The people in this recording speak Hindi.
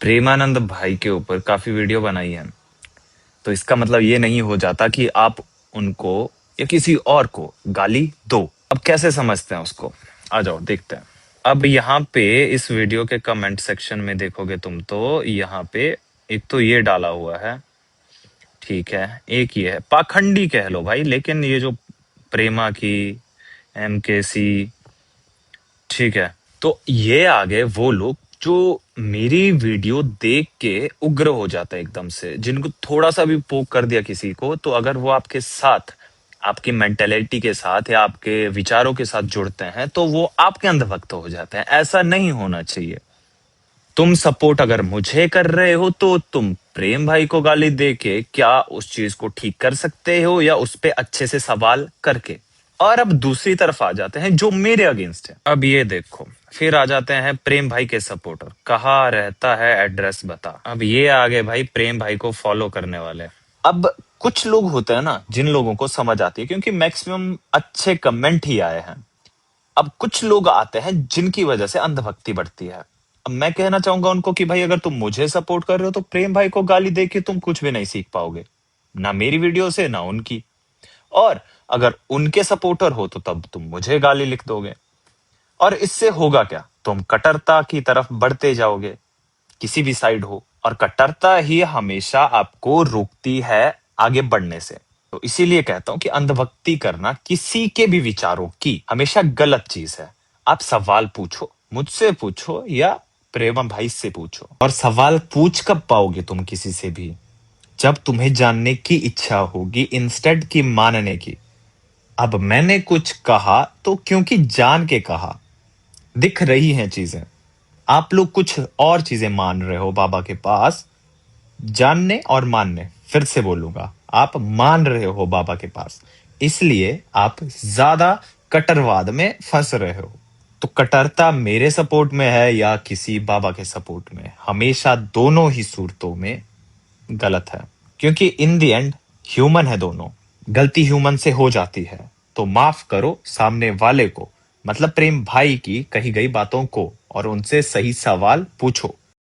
प्रेमानंद भाई के ऊपर काफी वीडियो बनाई है, तो इसका मतलब ये नहीं हो जाता कि आप उनको या किसी और को गाली दो। अब कैसे समझते हैं उसको, आ जाओ देखते हैं। अब यहाँ पे इस वीडियो के कमेंट सेक्शन में देखोगे तुम, तो यहाँ पे एक तो ये डाला हुआ है, ठीक है, एक ये है, पाखंडी कह लो भाई, लेकिन ये जो प्रेमा की MKC, ठीक है, तो ये आ गए वो लोग जो मेरी वीडियो देख के उग्र हो जाता है एकदम से, जिनको थोड़ा सा भी पोक कर दिया किसी को, तो अगर वो आपके साथ, आपकी मेंटेलिटी के साथ या आपके विचारों के साथ जुड़ते हैं, तो वो आपके अंधभक्त हो जाते हैं। ऐसा नहीं होना चाहिए। तुम सपोर्ट अगर मुझे कर रहे हो, तो तुम प्रेम भाई को गाली दे के क्या उस चीज को ठीक कर सकते हो, या उस पे अच्छे से सवाल करके। और अब दूसरी तरफ आ जाते हैं जो मेरे अगेंस्ट है। अब ये देखो, फिर आ जाते हैं प्रेम भाई के सपोर्टर, कहाँ रहता है, एड्रेस बता। अब ये आ गए भाई प्रेम भाई को फॉलो करने वाले। अब कुछ लोग होते हैं ना, जिन लोगों को समझ आती है, क्योंकि मैक्सिमम अच्छे कमेंट ही आए हैं। अब कुछ लोग आते हैं जिनकी वजह से अंधभक्ति बढ़ती है। अब मैं कहना चाहूंगा उनको कि भाई अगर तुम मुझे सपोर्ट कर रहे हो, तो प्रेम भाई को गाली दे के तुम कुछ भी नहीं सीख पाओगे, ना मेरी वीडियो से ना उनकी। और अगर उनके सपोर्टर हो, तो तब तुम मुझे गाली लिख दोगे, और इससे होगा क्या, तुम कट्टरता की तरफ बढ़ते जाओगे, किसी भी साइड हो। और कट्टरता ही हमेशा आपको रोकती है आगे बढ़ने से। तो इसीलिए कहता हूं कि अंधभक्ति करना किसी के भी विचारों की हमेशा गलत चीज है। आप सवाल पूछो, मुझसे पूछो या प्रेमा भाई से पूछो। और सवाल पूछ कब पाओगे तुम किसी से भी, जब तुम्हें जानने की इच्छा होगी इंस्टेड की मानने की। अब मैंने कुछ कहा तो क्योंकि जान के कहा, दिख रही हैं चीजें। आप लोग कुछ और चीजें मान रहे हो बाबा के पास, जानने और मानने, फिर से बोलूंगा, आप मान रहे हो बाबा के पास, इसलिए आप ज्यादा कट्टरवाद में फंस रहे हो। तो कट्टरता मेरे सपोर्ट में है या किसी बाबा के सपोर्ट में, हमेशा दोनों ही सूरतों में गलत है। क्योंकि इन द एंड ह्यूमन है दोनों, गलती ह्यूमन से हो जाती है, तो माफ करो सामने वाले को, मतलब प्रेम भाई की कही गई बातों को, और उनसे सही सवाल पूछो।